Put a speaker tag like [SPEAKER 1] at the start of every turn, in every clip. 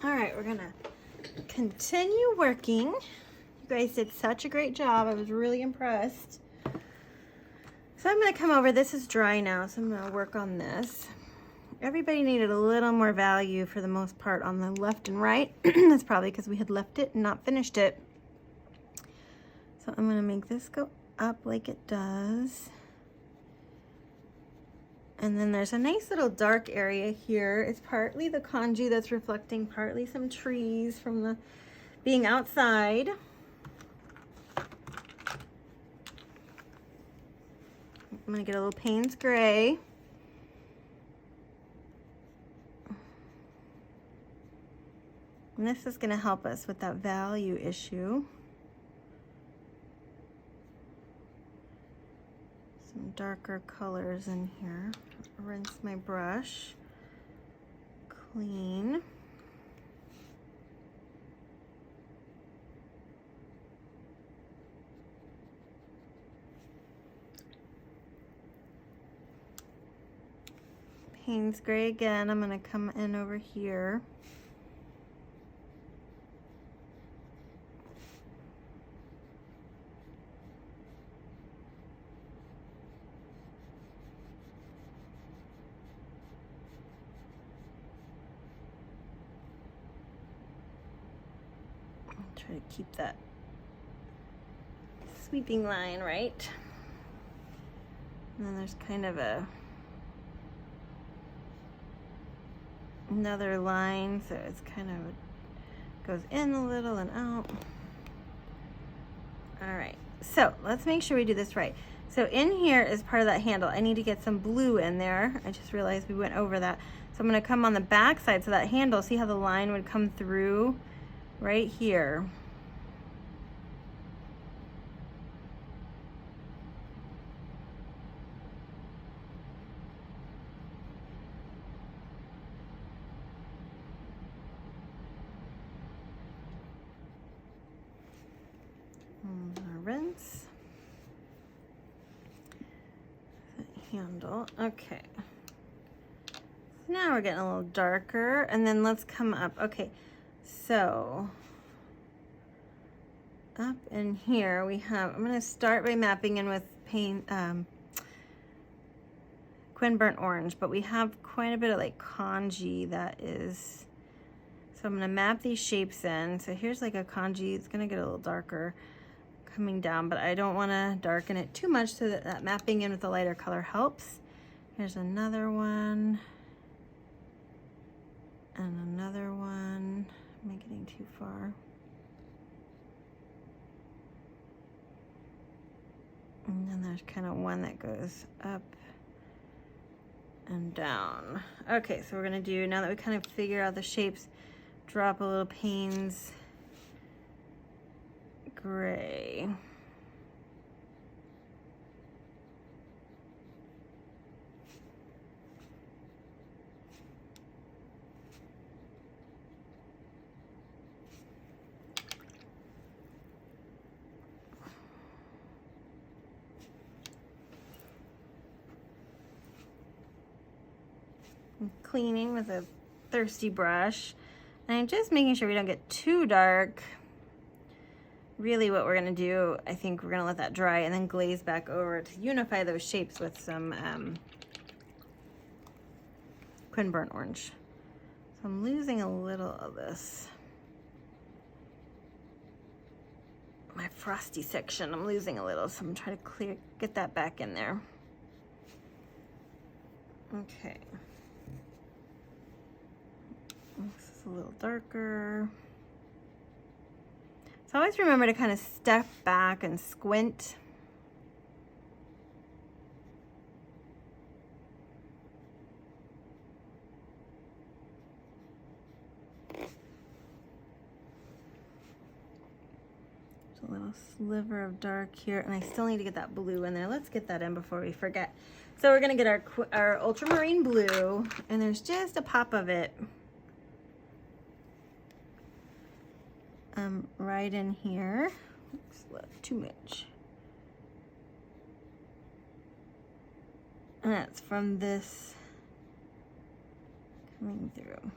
[SPEAKER 1] All right, we're gonna continue working. You guys did such a great job. I was really impressed. So I'm gonna come over, this is dry now, so I'm gonna work on this. Everybody needed a little more value for the most part on the left and right. That's probably because we had left it and not finished it. So I'm gonna make this go up like it does. And then there's a nice little dark area here. It's partly the kanji that's reflecting, partly some trees from the being outside. I'm gonna get a little Payne's gray. And this is gonna help us with that value issue. Some darker colors in here. Rinse my brush, clean. Payne's gray again, I'm gonna come in over here. Try to keep that sweeping line right. And then there's kind of another line, so it's kind of goes in a little and out. All right, so let's make sure we do this right. So in here is part of that handle. I need to get some blue in there. I just realized we went over that. So I'm gonna come on the back side, so that handle, see how the line would come through right here. Rinse that handle. Okay, so now we're getting a little darker, and then let's come up. Okay, so up in here we have, I'm going to start by mapping in with Quin Burnt Orange, but we have quite a bit of like kanji that is, so I'm going to map these shapes in. So here's like a kanji, it's going to get a little darker coming down, but I don't want to darken it too much, so that mapping in with the lighter color helps. Here's another one, and another one. Am I getting too far? And then there's kind of one that goes up and down. Okay, so we're gonna do, now that we kind of figure out the shapes, drop a little Payne's gray. I'm cleaning with a thirsty brush, and I'm just making sure we don't get too dark. Really what we're gonna do, I think we're gonna let that dry and then glaze back over to unify those shapes with some Quin Burnt Orange. So I'm losing a little of this. My frosty section, I'm losing a little, so I'm trying to get that back in there. Okay. This is a little darker. So always remember to kind of step back and squint. There's a little sliver of dark here, and I still need to get that blue in there. Let's get that in before we forget. So we're gonna get our ultramarine blue, and there's just a pop of it right in here. Oops, too much. And that's from this coming through.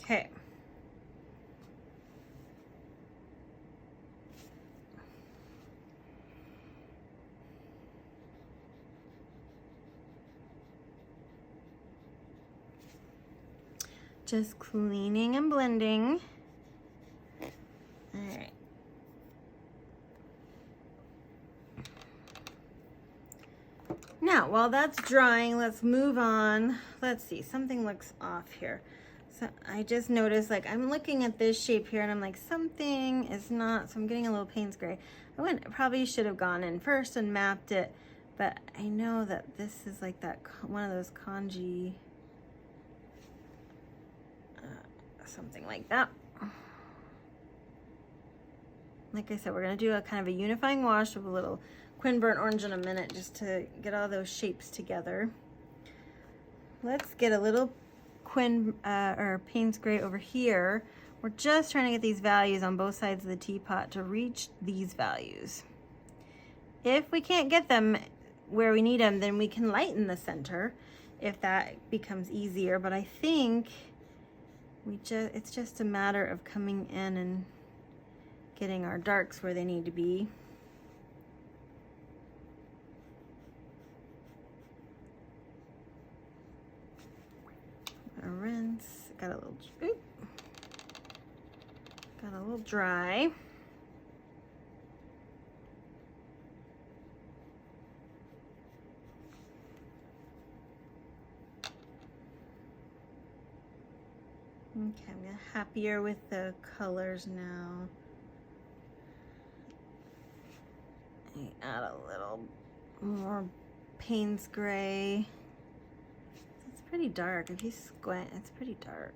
[SPEAKER 1] Okay. Just cleaning and blending. All right. Now, while that's drying, let's move on. Let's see, something looks off here. So I just noticed, like, I'm looking at this shape here and I'm like, something is not, so I'm getting a little Payne's gray. Probably should have gone in first and mapped it, but I know that this is like that, one of those kanji, something like that. Like I said, we're gonna do a kind of a unifying wash with a little Quin Burnt Orange in a minute just to get all those shapes together. Let's get a little or Payne's Gray over here. We're just trying to get these values on both sides of the teapot to reach these values. If we can't get them where we need them, then we can lighten the center if that becomes easier. But I think it's just a matter of coming in and getting our darks where they need to be. Rinse. Got a little dry. Okay, I'm getting happier with the colors now. Add a little more Payne's Gray. It's pretty dark. If you squint, it's pretty dark.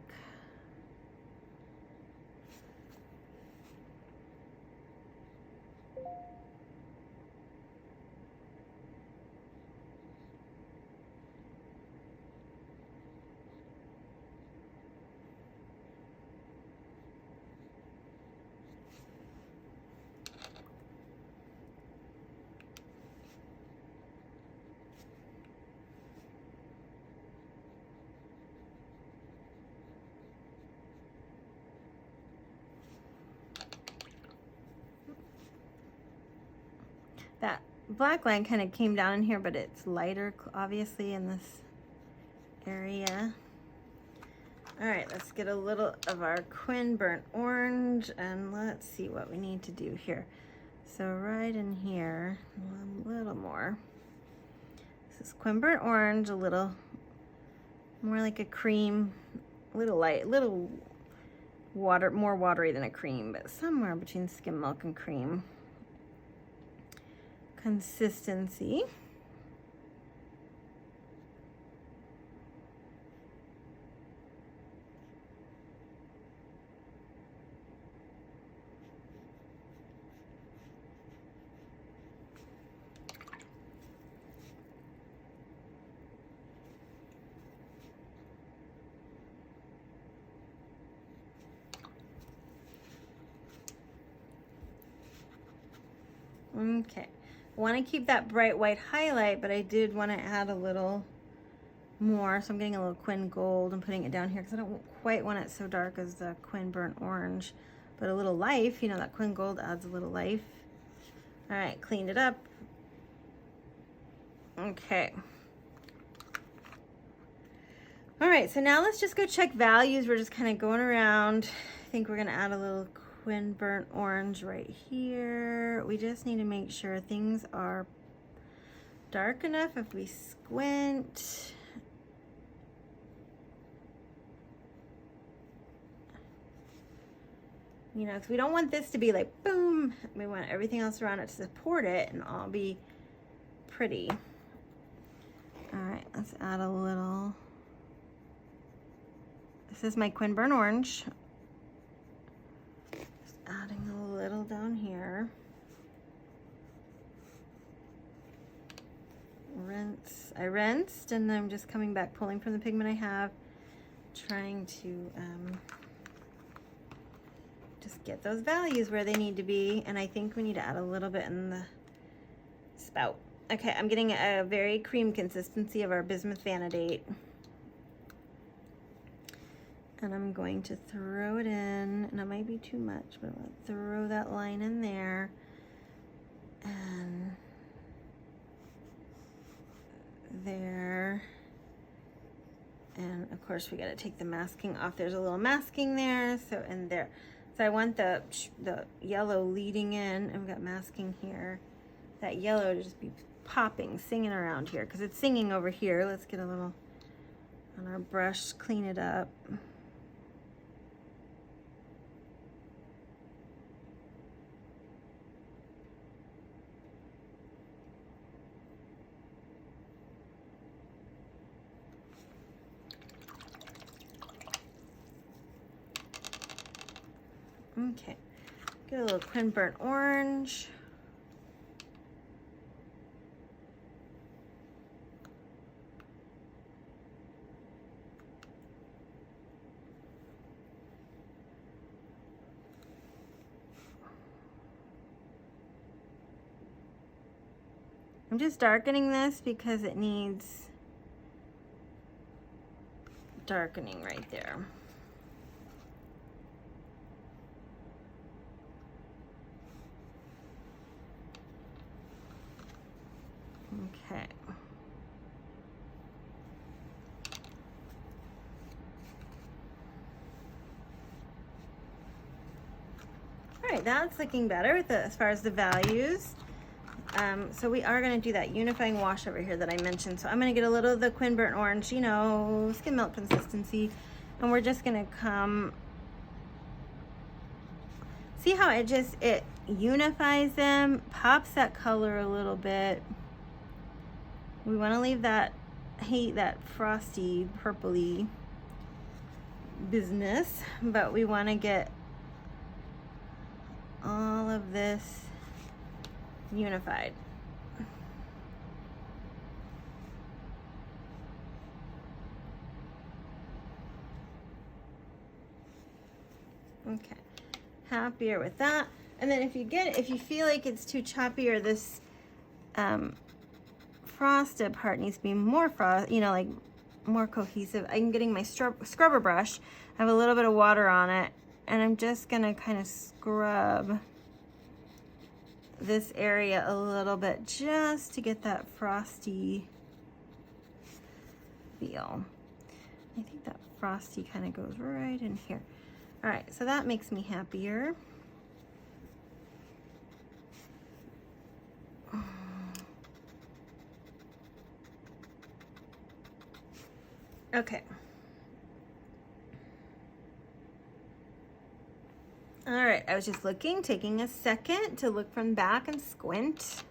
[SPEAKER 1] That black line kind of came down in here, but it's lighter, obviously, in this area. All right, let's get a little of our Quin Burnt Orange, and let's see what we need to do here. So right in here, a little more. This is Quin Burnt Orange, a little more like a cream, a little light, little more watery than a cream, but somewhere between skim milk and cream consistency. Okay, I want to keep that bright white highlight, but I did want to add a little more. So I'm getting a little Quin Gold and putting it down here because I don't quite want it so dark as the Quin Burnt Orange, but a little life, you know, that Quin Gold adds a little life. All right, cleaned it up. Okay. All right, so now let's just go check values. We're just kind of going around. I think we're gonna add a little Quin Burnt Orange right here. We just need to make sure things are dark enough if we squint. You know, because we don't want this to be like boom. We want everything else around it to support it and all be pretty. All right, let's add a little. This is my Quin Burnt Orange. Adding a little down here. Rinse. I rinsed and I'm just coming back, pulling from the pigment I have, trying to just get those values where they need to be. And I think we need to add a little bit in the spout. Okay, I'm getting a very cream consistency of our bismuth vanadate. And I'm going to throw it in, and it might be too much, but I'm going to throw that line in there. And there. And of course we got to take the masking off. There's a little masking there, so in there. So I want the yellow leading in, and we've got masking here. That yellow to just be popping, singing around here, because it's singing over here. Let's get a little on our brush, clean it up. Okay, get a little Quin Burnt Orange. I'm just darkening this because it needs darkening right there. Okay. All right, that's looking better with as far as the values. So we are going to do that unifying wash over here that I mentioned. So I'm going to get a little of the Quin Burnt Orange, you know, skim milk consistency, and we're just going to come. See how it unifies them, pops that color a little bit. We want to leave that frosty, purpley business, but we want to get all of this unified. Okay, happier with that. And then if you feel like it's too choppy or this frosted part needs to be more like more cohesive, I'm getting my scrubber brush. I have a little bit of water on it, and I'm just gonna kind of scrub this area a little bit just to get that frosty feel. I think that frosty kind of goes right in here. All right, so that makes me happier. Okay. All right, I was just taking a second to look from the back and squint.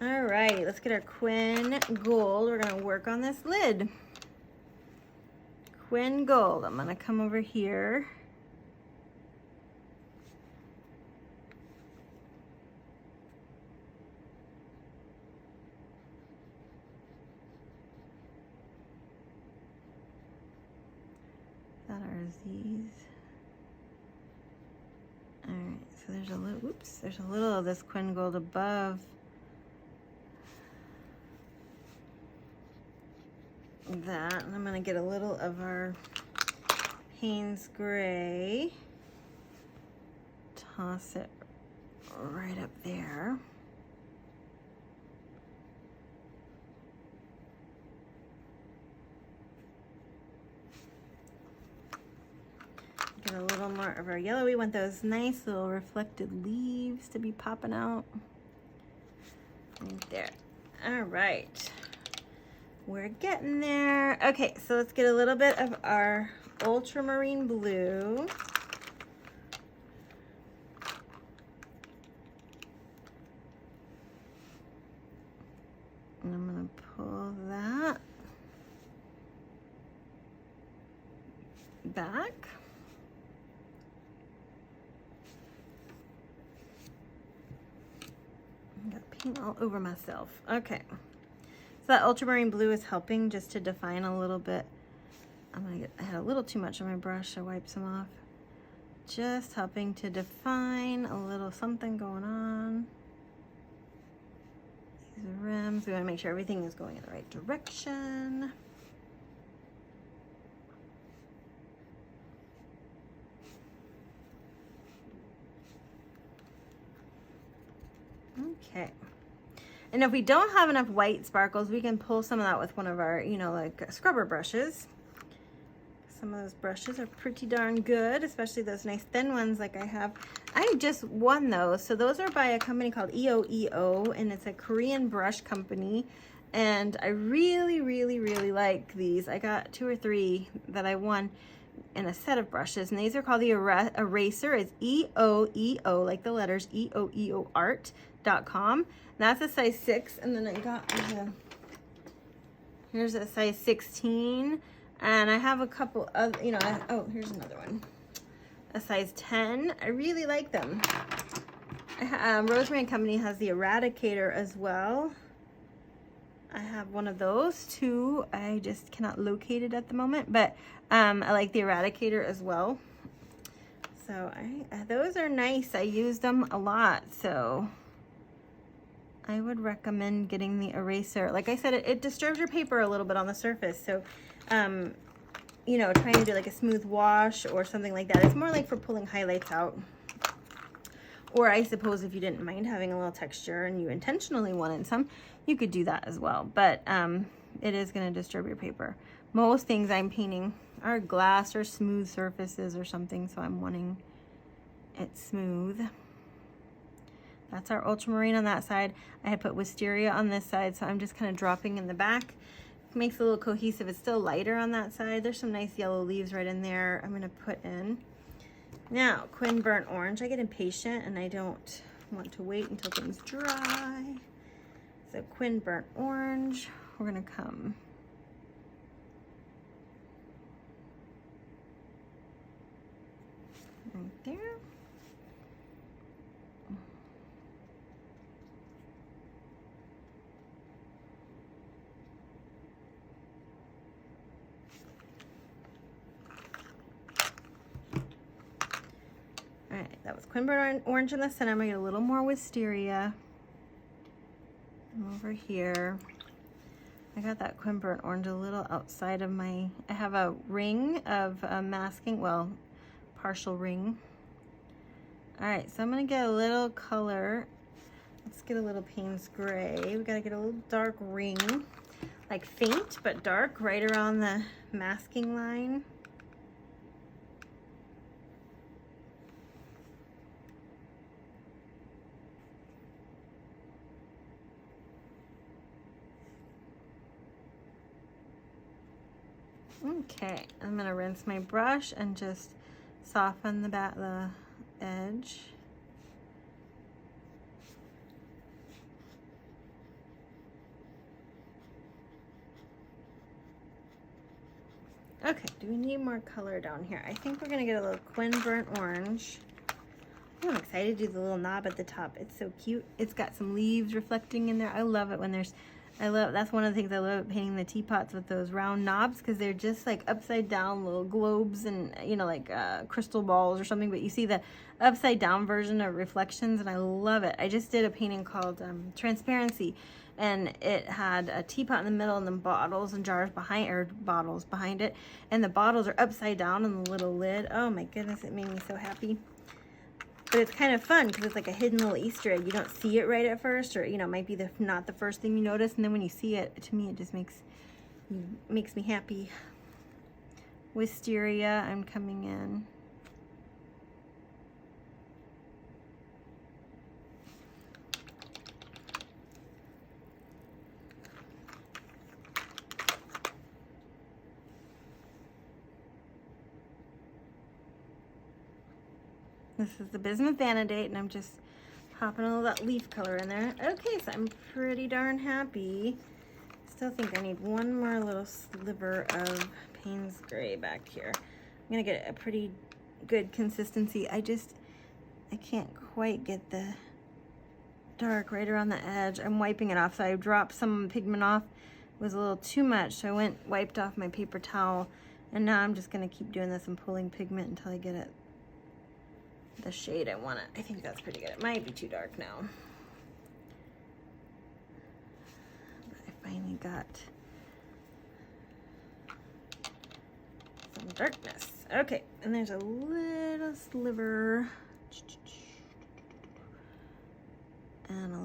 [SPEAKER 1] All right, let's get our Quin Gold. We're gonna work on this lid. Quin Gold, I'm gonna come over here. That are these. All right, so there's a little, whoops, there's a little of this Quin Gold above that. And I'm gonna get a little of our Payne's Gray, toss it right up there. Get a little more of our yellow. We want those nice little reflected leaves to be popping out. Right there. All right. We're getting there. Okay, so let's get a little bit of our ultramarine blue. And I'm gonna pull that back. I got paint all over myself. Okay. So that ultramarine blue is helping just to define a little bit. I had a little too much on my brush, so I wiped some off. Just helping to define a little something going on. These rims, we want to make sure everything is going in the right direction. Okay. And if we don't have enough white sparkles, we can pull some of that with one of our, you know, like scrubber brushes. Some of those brushes are pretty darn good, especially those nice thin ones like I have. I just won those. So those are by a company called EOEO, and it's a Korean brush company. And I really, really, really like these. I got 2 or 3 that I won in a set of brushes, and these are called the Eraser. It's EOEO, like the letters, EOEO art.com. That's a size 6, and then I got here's a size 16, and I have a couple of, you know, oh, here's another one, a size 10. I really like them. Rosemary and Company has the Eradicator as well. I have one of those too. I just cannot locate it at the moment, but I like the Eradicator as well. So those are nice. I use them a lot, so I would recommend getting the Eraser. Like I said, it disturbs your paper a little bit on the surface, so you know, trying to do like a smooth wash or something like that. It's more like for pulling highlights out. Or I suppose if you didn't mind having a little texture and you intentionally wanted some, you could do that as well. But it is going to disturb your paper. Most things I'm painting are glass or smooth surfaces or something, so I'm wanting it smooth. That's our ultramarine on that side. I had put wisteria on this side, so I'm just kind of dropping in the back. It makes it a little cohesive. It's still lighter on that side. There's some nice yellow leaves right in there I'm going to put in. Now, Quin Burnt Orange. I get impatient and I don't want to wait until things dry. So Quin Burnt Orange, we're going to come right there. Alright, that was Quin Burnt Orange in the center. I'm going to get a little more wisteria. Over here. I got that Quin Burnt Orange a little outside of my, I have a ring of masking, well, partial ring. Alright, so I'm going to get a little color. Let's get a little Payne's Gray. We got to get a little dark ring, like faint but dark, right around the masking line. Okay, I'm gonna rinse my brush and just soften the edge. Okay, do we need more color down here? I think we're gonna get a little Quin Burnt Orange. I'm excited to do the little knob at the top. It's so cute. It's got some leaves reflecting in there. I love it when there's, that's one of the things I love painting the teapots with those round knobs, because they're just like upside down little globes and, you know, like crystal balls or something, but you see the upside down version of reflections, and I love it. I just did a painting called Transparency, and it had a teapot in the middle and then bottles and jars behind, or bottles behind it, and the bottles are upside down in the little lid. Oh my goodness, it made me so happy. But it's kind of fun because it's like a hidden little Easter egg. You don't see it right at first, or, you know, it might be not the first thing you notice, and then when you see it, to me, it just makes me happy. Wisteria, I'm coming in. This is the Bismuth Vanadate, and I'm just popping all that leaf color in there. Okay, so I'm pretty darn happy. Still think I need one more little sliver of Payne's Gray back here. I'm gonna get a pretty good consistency. I can't quite get the dark right around the edge. I'm wiping it off, so I dropped some pigment off. It was a little too much, so I wiped off my paper towel, and now I'm just gonna keep doing this and pulling pigment until I get it the shade I want it. I think that's pretty good. It might be too dark now, but I finally got some darkness. Okay, and there's a little sliver and a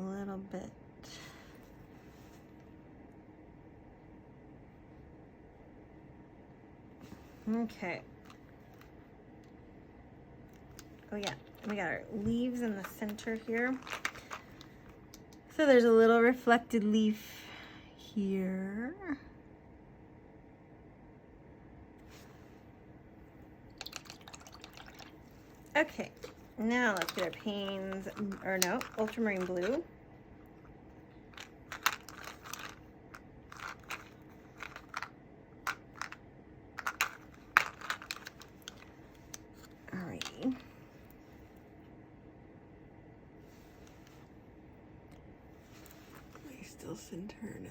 [SPEAKER 1] Okay. Oh yeah, we got our leaves in the center here. So there's a little reflected leaf here. Okay, now let's get our panes, or no, ultramarine blue. Alrighty. Are you still centered?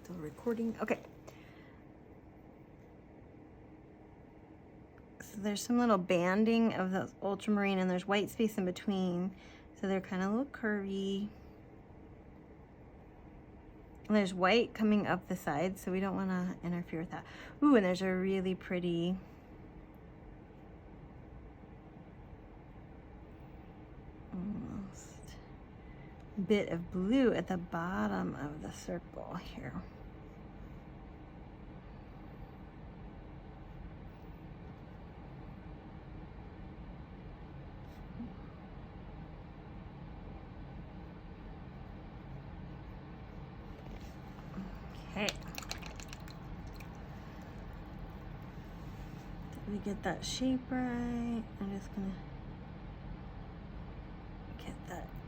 [SPEAKER 1] Still recording? Okay. So there's some little banding of those ultramarine and there's white space in between. So they're kind of a little curvy. And there's white coming up the side, so we don't want to interfere with that. Ooh, and there's a really pretty almost bit of blue at the bottom of the circle here. Okay. Did we get that shape right? I'm just gonna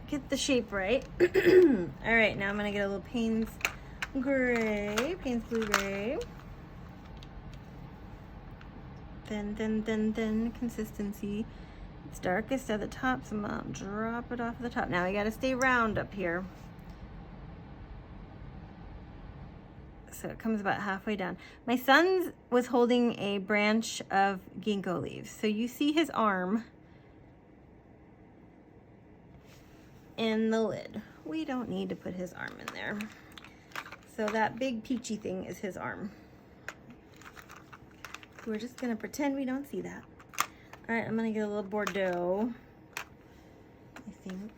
[SPEAKER 1] get the shape right. All right, now I'm gonna get a little Payne's blue gray. Thin consistency. It's darkest at the top, so I'm gonna drop it off the top. Now we gotta stay round up here. So it comes about halfway down. My son was holding a branch of ginkgo leaves. So you see his arm in the lid. We don't need to put his arm in there. So that big peachy thing is his arm. We're just gonna pretend we don't see that. All right, I'm gonna get a little Bordeaux, I think.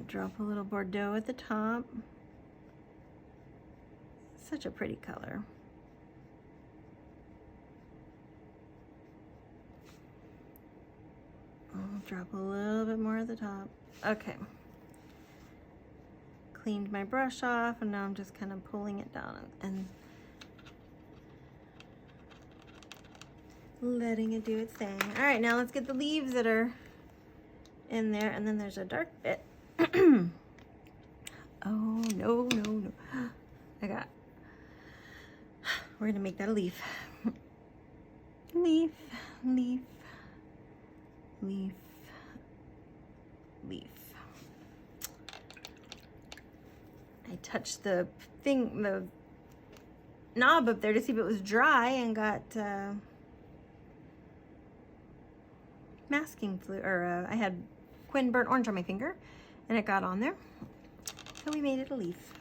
[SPEAKER 1] Drop a little Bordeaux at the top. Such a pretty color. I'll drop a little bit more at the top. Okay. Cleaned my brush off and now I'm just kind of pulling it down and letting it do its thing. All right, now let's get the leaves that are in there, and then there's a dark bit. Oh, no. We're gonna make that a leaf. Leaf. I touched the knob up there to see if it was dry and got masking fluid, or I had Quinn burnt orange on my finger and it got on there. So we made it a leaf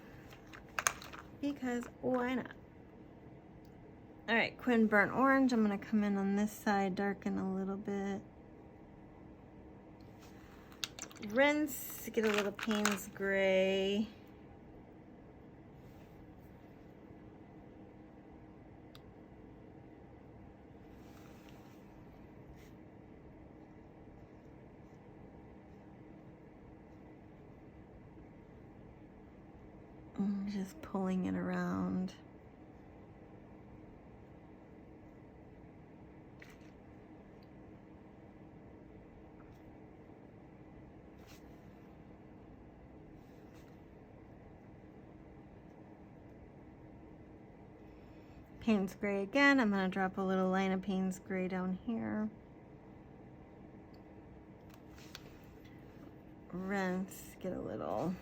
[SPEAKER 1] because why not? All right, Quinn burnt orange. I'm gonna come in on this side, darken a little bit. Rinse, get a little Payne's gray. Just pulling it around. Payne's gray again. I'm gonna drop a little line of Payne's gray down here. Rinse, get a little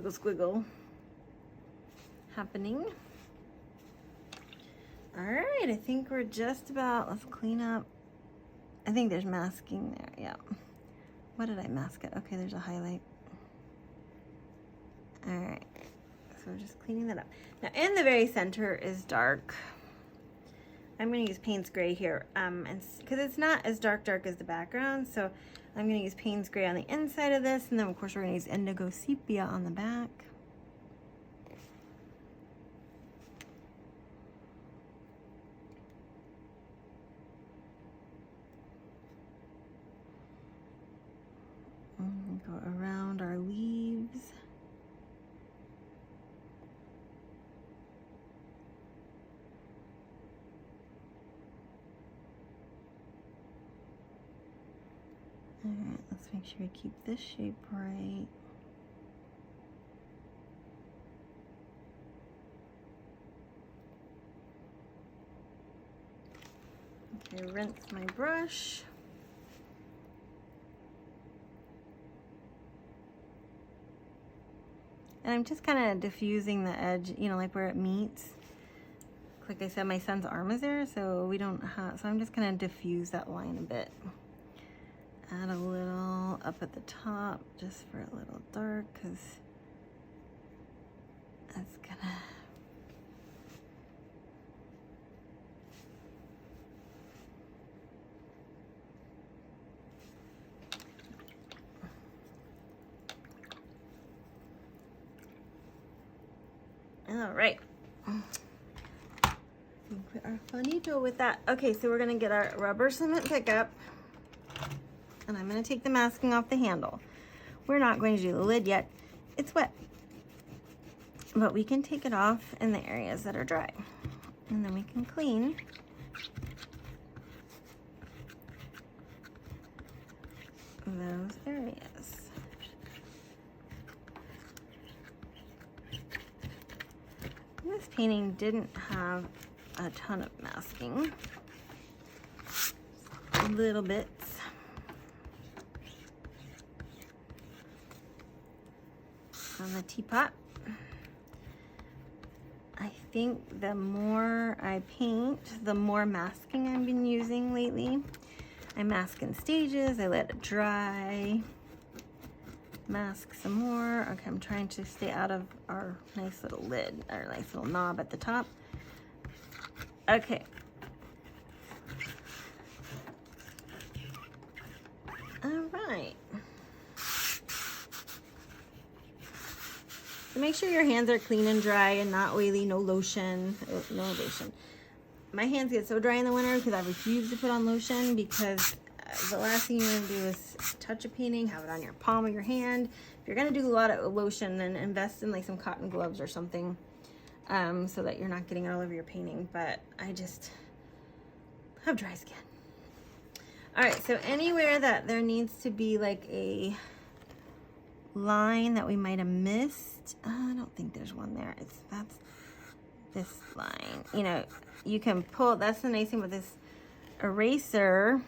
[SPEAKER 1] squiggle happening. All right, I think we're just about, let's clean up. I think there's masking there, yeah. What did I mask it? Okay, there's a highlight. All right, so we're just cleaning that up. Now in the very center is dark. I'm going to use Payne's Gray here, and because it's not as dark as the background, so I'm going to use Payne's Gray on the inside of this, and then of course we're going to use Indigo Sepia on the back. Go around our leaves. All right, let's make sure we keep this shape right. Okay, rinse my brush. And I'm just kind of diffusing the edge, you know, like where it meets. Like I said, my son's arm is there, so we don't have, so I'm just gonna diffuse that line a bit. Add a little up at the top, just for a little dark, because that's gonna, all right. Put our funito with that. Okay, so we're gonna get our rubber cement pickup, and I'm gonna take the masking off the handle. We're not going to do the lid yet. It's wet, but we can take it off in the areas that are dry, and then we can clean. Those areas. This painting didn't have a ton of masking, little bits. On the teapot. I think the more I paint, the more masking I've been using lately. I mask in stages, I let it dry, mask some more. Okay, I'm trying to stay out of our nice little lid, our nice little knob at the top. Okay. All right. So make sure your hands are clean and dry and not oily, no lotion, no lotion. My hands get so dry in the winter because I refuse to put on lotion, because the last thing you want to do is touch a painting, have it on your palm of your hand. If you're going to do a lot of lotion, then invest in like some cotton gloves or something, so that you're not getting it all over your painting. But I just have dry skin. All right, so anywhere that there needs to be like a line that we might have missed, I don't think there's one there. That's this line. You know, you can pull, that's the nice thing with this eraser,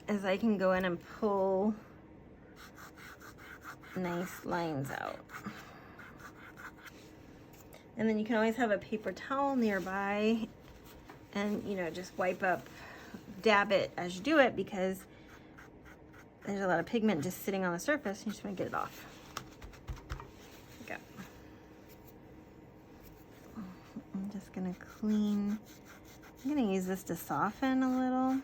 [SPEAKER 1] is I can go in and pull nice lines out. And then you can always have a paper towel nearby and, you know, just wipe up, dab it as you do it, because there's a lot of pigment just sitting on the surface. You just want to get it off. Okay. I'm just gonna clean. I'm gonna use this to soften a little,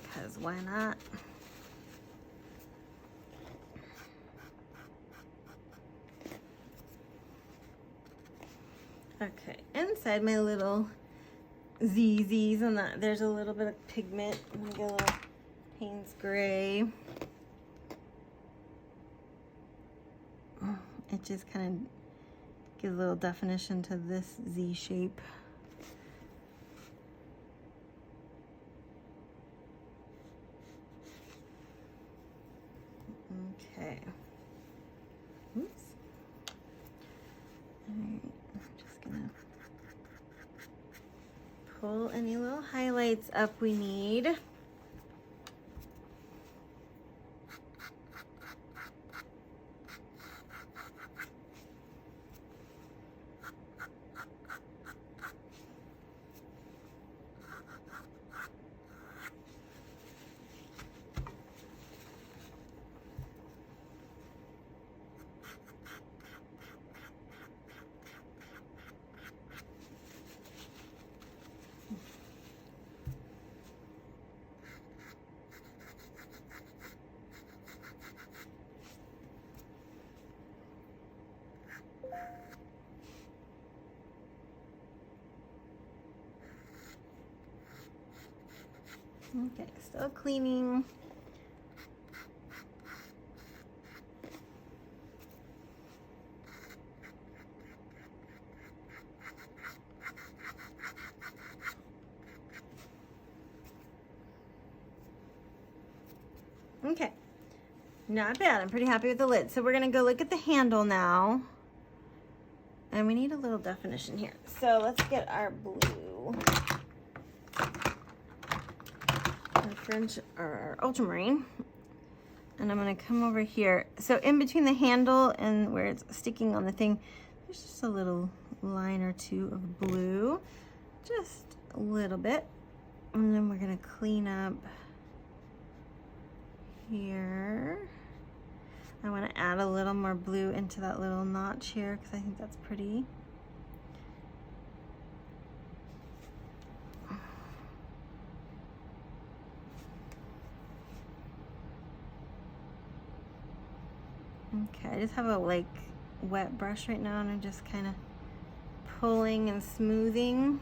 [SPEAKER 1] because why not? Okay, inside my little ZZs on that, there's a little bit of pigment. I'm gonna get a little Payne's Gray. It just kind of gives a little definition to this Z shape. Okay. Oops. All right, I'm just gonna pull any little highlights up we need. Okay, still cleaning. Okay, not bad. I'm pretty happy with the lid. So we're gonna go look at the handle now. And we need a little definition here. So let's get our blue. Our French, or our ultramarine. And I'm gonna come over here. So in between the handle and where it's sticking on the thing, there's just a little line or two of blue. Just a little bit. And then we're gonna clean up here. I want to add a little more blue into that little notch here because I think that's pretty. Okay, I just have a like wet brush right now and I'm just kind of pulling and smoothing.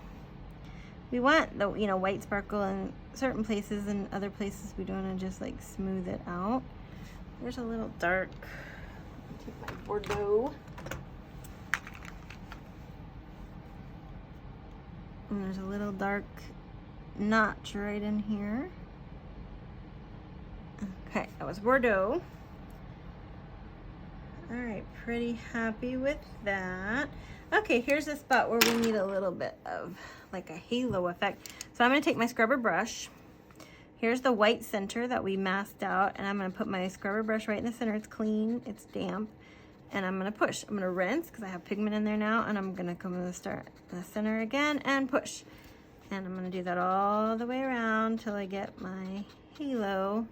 [SPEAKER 1] We want the, you know, white sparkle in certain places, and other places we don't want to just like smooth it out. There's a little dark. Take my Bordeaux. And there's a little dark notch right in here. Okay, that was Bordeaux. All right, pretty happy with that. Okay, here's a spot where we need a little bit of like a halo effect. So I'm gonna take my scrubber brush. Here's the white center that we masked out, and I'm gonna put my scrubber brush right in the center. It's clean, it's damp, and I'm gonna push. I'm gonna rinse because I have pigment in there now, and I'm gonna come to the start in the center again and push. And I'm gonna do that all the way around till I get my halo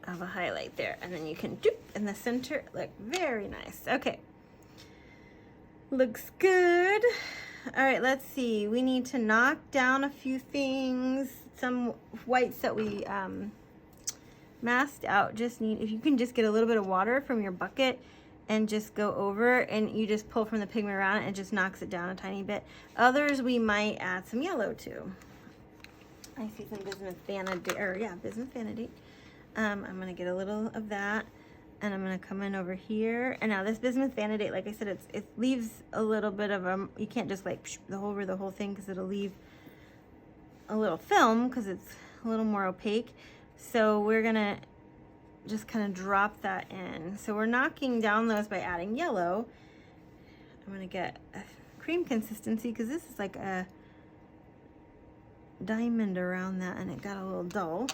[SPEAKER 1] of a highlight there, and then you can doop in the center. Look very nice. Okay, looks good. All right, let's see. We need to knock down a few things. Some whites that we masked out just need, if you can just get a little bit of water from your bucket and just go over, and you just pull from the pigment around it, and just knocks it down a tiny bit. Others we might add some yellow to. I see some bismuth vanadate, or yeah, bismuth vanadate. I'm gonna get a little of that, and I'm gonna come in over here. And now this bismuth vanadate, like I said, it leaves a little bit of a, you can't just like over the whole thing because it'll leave a little film because it's a little more opaque. So we're gonna just kind of drop that in. So we're knocking down those by adding yellow. I'm gonna get a cream consistency because this is like a diamond around that, and it got a little dull.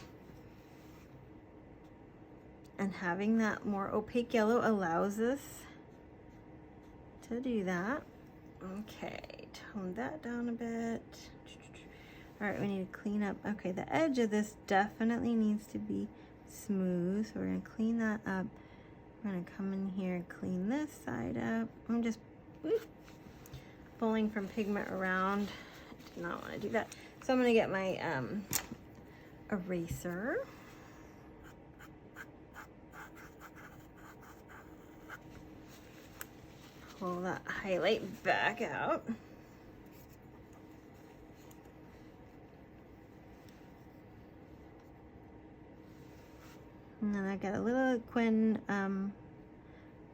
[SPEAKER 1] And having that more opaque yellow allows us to do that. Okay, tone that down a bit. All right, we need to clean up. Okay, the edge of this definitely needs to be smooth. So we're gonna clean that up. We're gonna come in here and clean this side up. I'm just pulling from pigment around. I do not wanna do that. So I'm gonna get my eraser. Pull that highlight back out. And then I got a little Quinn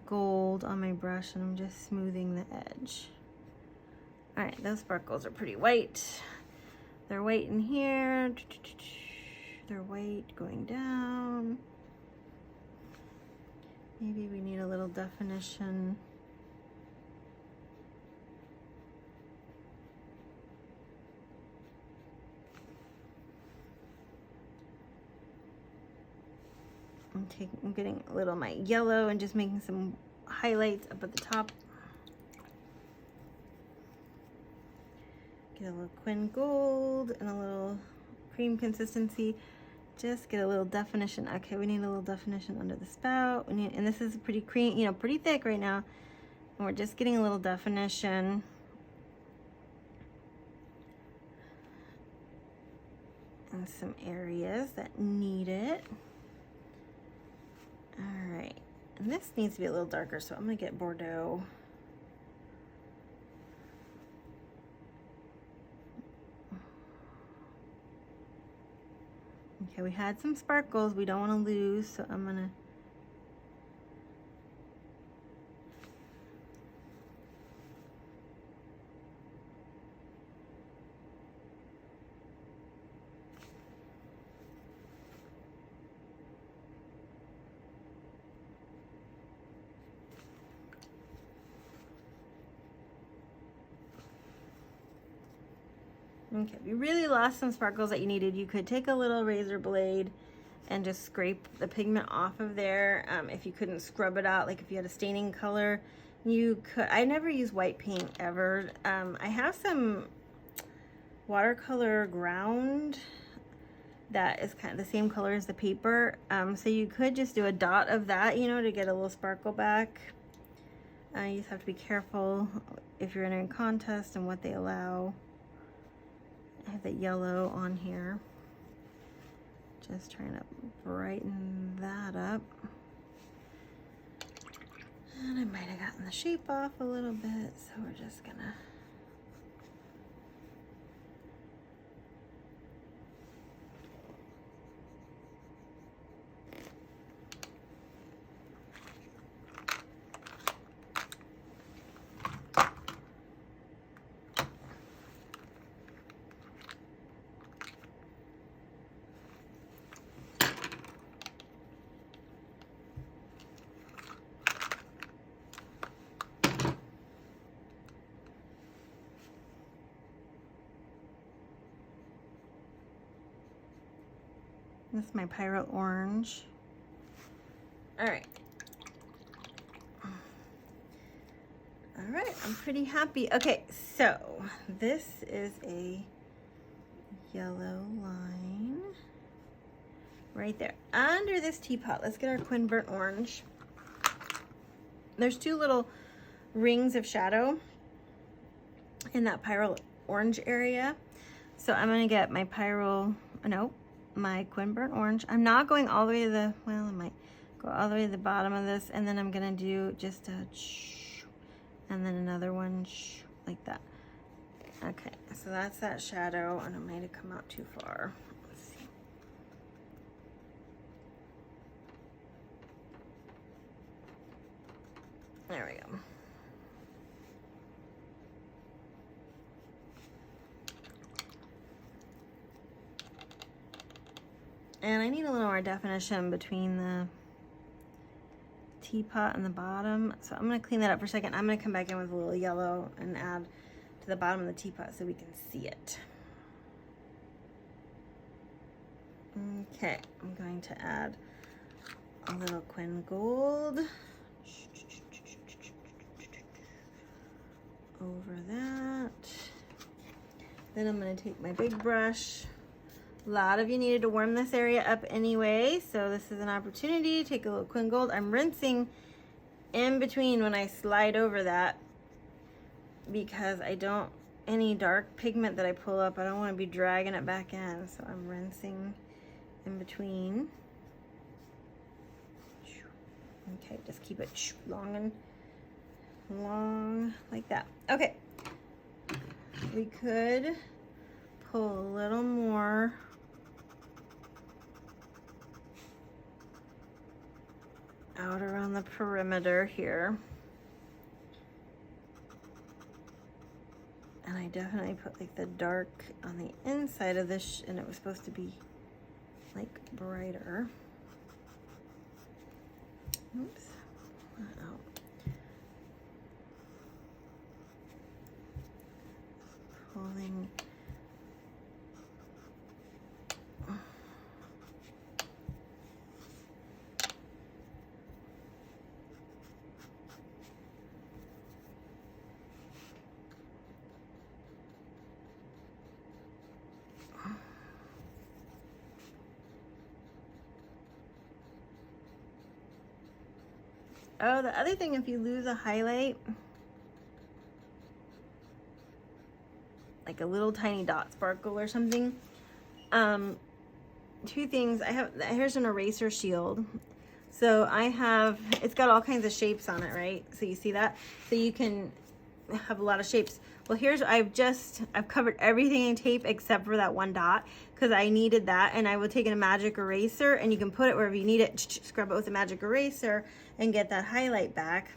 [SPEAKER 1] gold on my brush, and I'm just smoothing the edge. All right, those sparkles are pretty white. They're white in here. They're white going down. Maybe we need a little definition. I'm getting a little of my yellow and just making some highlights up at the top. Get a little Quinn gold and a little cream consistency. Just get a little definition. Okay, we need a little definition under the spout. We need, and this is pretty cream, you know, pretty thick right now. And we're just getting a little definition. In some areas that need it. All right, And this needs to be a little darker, so I'm gonna get Bordeaux. Okay, we had some sparkles we don't want to lose, so I'm gonna okay, if you really lost some sparkles that you needed, you could take a little razor blade and just scrape the pigment off of there. If you couldn't scrub it out, like if you had a staining color, you could. I never use white paint ever. I have some watercolor ground that is kind of the same color as the paper. So you could just do a dot of that, you know, to get a little sparkle back. You just have to be careful if you're entering a contest and what they allow. I have that yellow on here. Just trying to brighten that up. And I might have gotten the shape off a little bit, so we're just gonna this is my Pyro Orange. All right. All right, I'm pretty happy. Okay, so this is a yellow line right there. Under this teapot, let's get our Quin Burnt Orange. There's two little rings of shadow in that Pyro Orange area. So I'm gonna get my my Quin Burnt Orange. I'm not going all the way to the, well, I might go all the way to the bottom of this, and then I'm gonna do just a and then another one like that. Okay, so that's that shadow, and it might have come out too far. Let's see. There we go. And I need a little more definition between the teapot and the bottom. So I'm gonna clean that up for a second. I'm gonna come back in with a little yellow and add to the bottom of the teapot so we can see it. Okay, I'm going to add a little Quin Gold over that. Then I'm gonna take my big brush. A lot of you needed to warm this area up anyway, so this is an opportunity. Take a little Quin Gold. I'm rinsing in between when I slide over that because I don't, any dark pigment that I pull up, I don't want to be dragging it back in, so I'm rinsing in between. Okay, just keep it long and long like that. Okay, we could pull a little more out around the perimeter here. And I definitely put like the dark on the inside of this, and it was supposed to be like brighter. Oops. Out. Pulling. Oh, the other thing, if you lose a highlight, like a little tiny dot sparkle or something, two things. Here's an eraser shield. So I have, it's got all kinds of shapes on it, right? So you see that? So you can have a lot of shapes. Well, here's, I've covered everything in tape except for that one dot because I needed that, and I will take in a magic eraser, and you can put it wherever you need it, scrub it with a magic eraser and get that highlight back.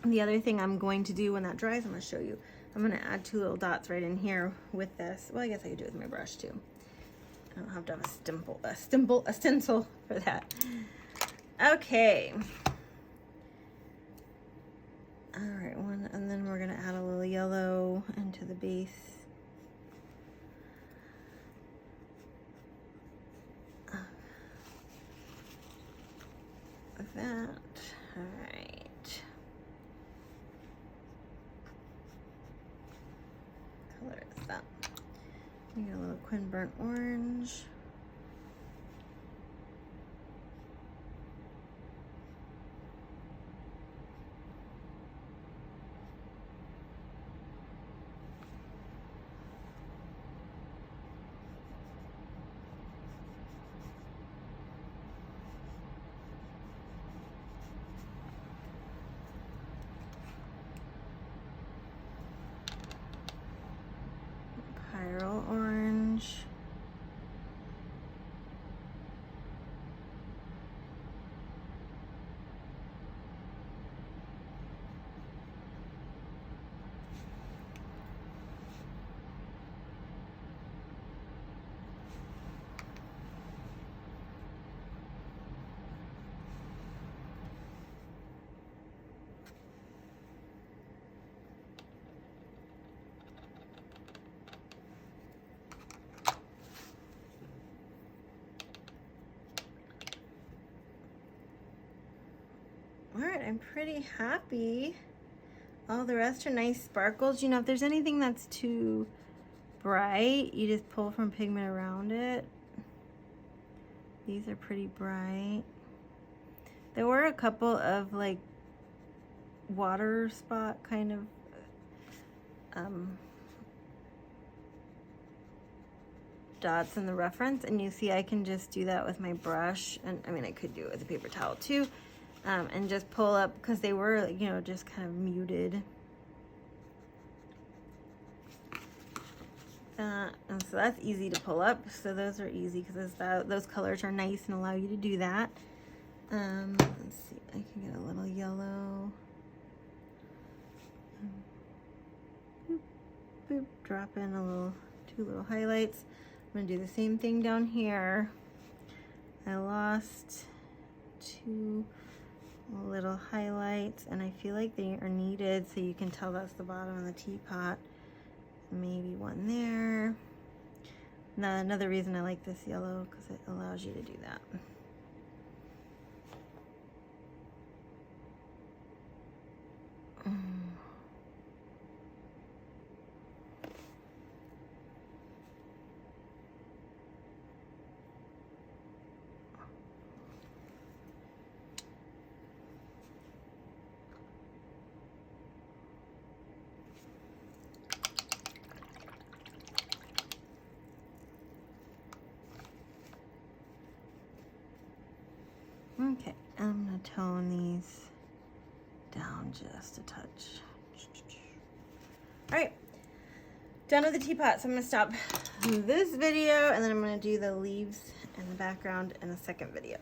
[SPEAKER 1] And the other thing I'm going to do when that dries, I'm going to show you. I'm going to add 2 little dots right in here with this. Well, I guess I could do it with my brush too. I don't have to have a stencil for that. Okay. All right, and then we're gonna add a little yellow into the base. Of that. All right. What color is that? We got a little Quin burnt orange. Pyrrole orange. All right, I'm pretty happy. All the rest are nice sparkles. You know, if there's anything that's too bright, you just pull from pigment around it. These are pretty bright. There were a couple of like water spot kind of dots in the reference, and you see I can just do that with my brush, and I mean I could do it with a paper towel too. And just pull up because they were, you know, just kind of muted. And so that's easy to pull up. So those are easy because those colors are nice and allow you to do that. Let's see, I can get a little yellow. Boop, boop, drop in 2 little highlights. I'm gonna do the same thing down here. I lost 2 little highlights, and I feel like they are needed, so you can tell that's the bottom of the teapot. Maybe one there. Now another reason I like this yellow, because it allows you to do that. Okay, I'm gonna tone these down just a touch. All right, done with the teapot. So I'm gonna stop this video, and then I'm gonna do the leaves and the background in the second video.